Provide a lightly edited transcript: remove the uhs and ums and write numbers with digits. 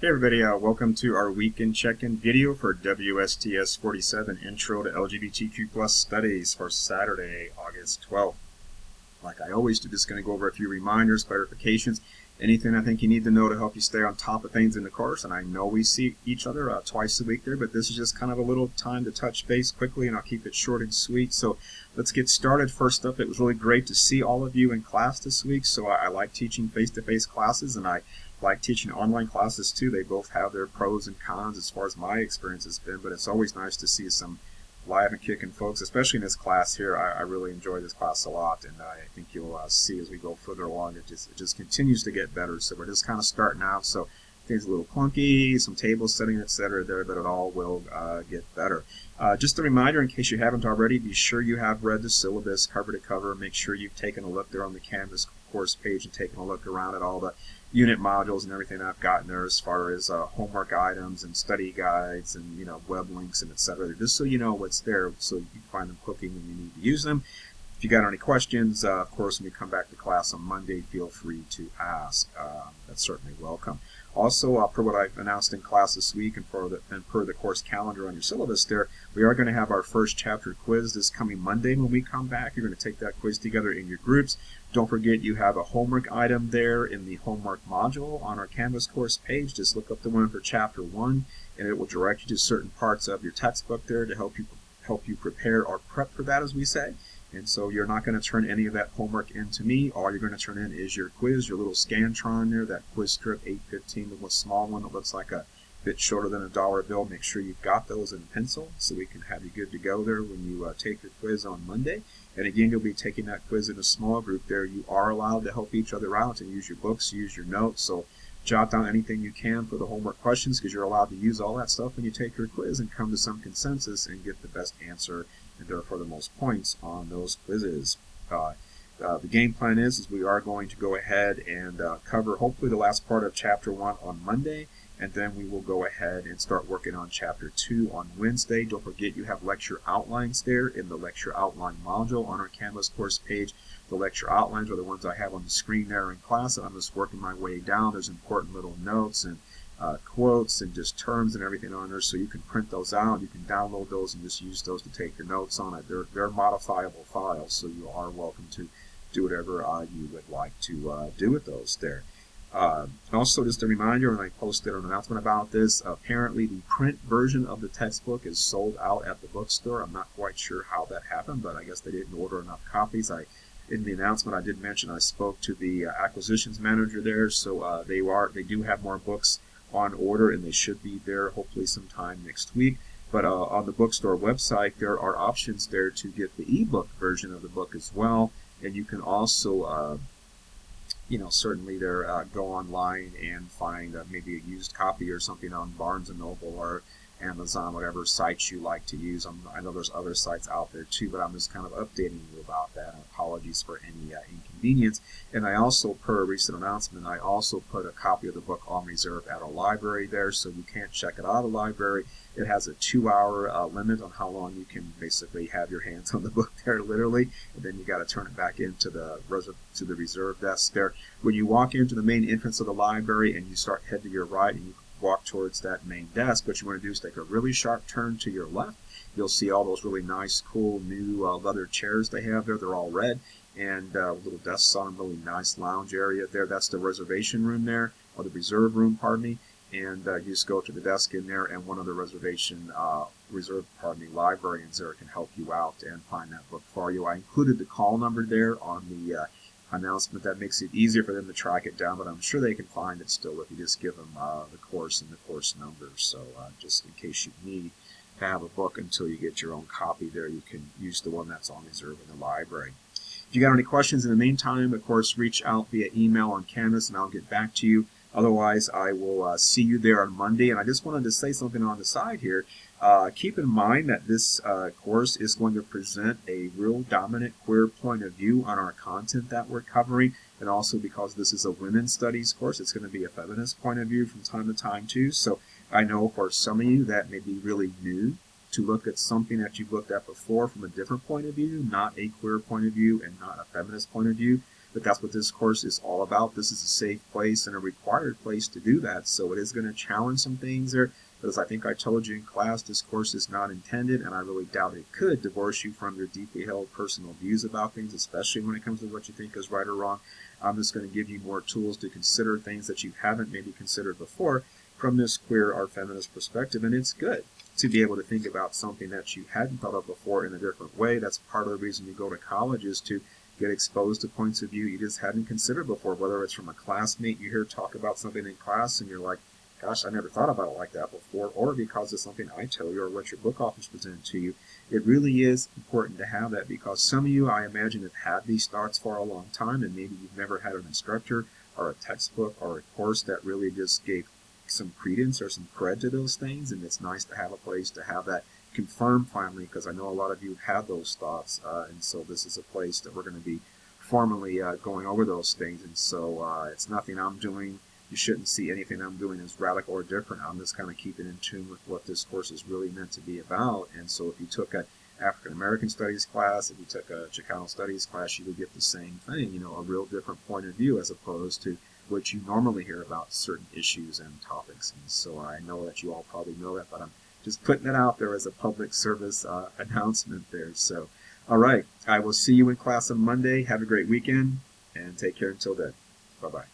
Hey everybody, welcome to our weekend check-in video for WSTS-47 Intro to LGBTQ+ Studies for Saturday, August 12th. Like I always do, just going to go over a few reminders, clarifications, anything I think you need to know to help you stay on top of things in the course. And I know we see each other twice a week there, but this is just kind of a little time to touch base quickly, and I'll keep it short and sweet. So let's get started. First up, it was really great to see all of you in class this week. So I like teaching face-to-face classes, and I like teaching online classes too. They both have their pros and cons as far as my experience has been, but it's always nice to see some live and kicking folks, especially in this class here. I really enjoy this class a lot, and I think you'll see as we go further along, it just continues to get better. So we're just kind of starting out, so things a little clunky, some table setting, etc. there, but it all will get better. Just a reminder, in case you haven't already, be sure you have read the syllabus cover to cover. Make sure you've taken a look there on the Canvas course page and taken a look around at all the unit modules and everything I've gotten there as far as homework items and study guides and web links and etc. Just so you know what's there, so you can find them quickly when you need to use them. If you got any questions, of course, when we come back to class on Monday, feel free to ask. That's certainly welcome. Also, per what I've announced in class this week and per the course calendar on your syllabus there, we are going to have our first chapter quiz this coming Monday when we come back. You're going to take that quiz together in your groups. Don't forget you have a homework item there in the homework module on our Canvas course page. Just look up the one for chapter 1, and it will direct you to certain parts of your textbook there to help you prepare or prep for that, as we say. And so you're not going to turn any of that homework in to me. All you're going to turn in is your quiz, your little Scantron there, that quiz strip 815, the little small one that looks like a bit shorter than a dollar bill. Make sure you've got those in pencil so we can have you good to go there when you take your quiz on Monday. And again, you'll be taking that quiz in a small group there. You are allowed to help each other out and use your books, use your notes. So jot down anything you can for the homework questions, because you're allowed to use all that stuff when you take your quiz and come to some consensus and get the best answer and therefore the most points on those quizzes. The game plan is we are going to go ahead and cover hopefully the last part of chapter 1 on Monday, and then we will go ahead and start working on chapter 2 on Wednesday. Don't forget you have lecture outlines there in the lecture outline module on our Canvas course page. The lecture outlines are the ones I have on the screen there in class, and I'm just working my way down. There's important little notes and quotes and just terms and everything on there, so you can print those out. You can download those and just use those to take your notes on it. They're modifiable files, so you are welcome to do whatever you would like to do with those there. Also, just a reminder, and I posted an announcement about this, apparently the print version of the textbook is sold out at the bookstore. I'm not quite sure how that happened, but I guess they didn't order enough copies. In the announcement I did mention I spoke to the acquisitions manager there, so they do have more books on order, and they should be there hopefully sometime next week. But on the bookstore website, there are options there to get the ebook version of the book as well, and you can also certainly there go online and find maybe a used copy or something on Barnes & Noble or Amazon, whatever sites you like to use. I know there's other sites out there too, but I'm just kind of updating you about that. And apologies for any inconvenience. And I also, per a recent announcement, I also put a copy of the book on reserve at a library there, so you can't check it out at the library. It has a 2-hour limit on how long you can basically have your hands on the book there, literally, and then you got to turn it back into the reserve desk there. When you walk into the main entrance of the library and you head to your right and you walk towards that main desk, what you want to do is take a really sharp turn to your left. You'll see all those really nice, cool, new leather chairs they have there. They're all red, and little desks on them, really nice lounge area there. That's the reservation room there, or the reserve room, pardon me. And you just go to the desk in there, and one of the librarians there can help you out and find that book for you. I included the call number there on the announcement. That makes it easier for them to track it down, but I'm sure they can find it still if you just give them the course and the course number. So just in case you need to have a book until you get your own copy there, you can use the one that's on reserve in the library. If you got any questions in the meantime, of course, reach out via email on Canvas and I'll get back to you. Otherwise, I will see you there on Monday. And I just wanted to say something on the side here. Keep in mind that this course is going to present a real dominant queer point of view on our content that we're covering. And also because this is a women's studies course, it's going to be a feminist point of view from time to time too. So I know for some of you that may be really new to look at something that you've looked at before from a different point of view, not a queer point of view and not a feminist point of view. But that's what this course is all about. This is a safe place and a required place to do that. So it is going to challenge some things there. But as I think I told you in class, this course is not intended, and I really doubt it could, divorce you from your deeply held personal views about things, especially when it comes to what you think is right or wrong. I'm just going to give you more tools to consider things that you haven't maybe considered before from this queer or feminist perspective, and it's good to be able to think about something that you hadn't thought of before in a different way. That's part of the reason you go to college, is to get exposed to points of view you just hadn't considered before, whether it's from a classmate you hear talk about something in class and you're like, gosh, I never thought about it like that before, or because of something I tell you or what your book offers presented to you. It really is important to have that, because some of you, I imagine, have had these thoughts for a long time, and maybe you've never had an instructor or a textbook or a course that really just gave some credence or some cred to those things, and it's nice to have a place to have that confirmed finally, because I know a lot of you have had those thoughts, and so this is a place that we're going to be formally going over those things. And so it's nothing I'm doing. You shouldn't see anything I'm doing as radical or different. I'm just kind of keeping in tune with what this course is really meant to be about. And so if you took an African American Studies class, if you took a Chicano Studies class, you would get the same thing, you know, a real different point of view as opposed to what you normally hear about certain issues and topics. And so I know that you all probably know that, but I'm just putting it out there as a public service announcement there. So, all right, I will see you in class on Monday. Have a great weekend, and take care until then. Bye-bye.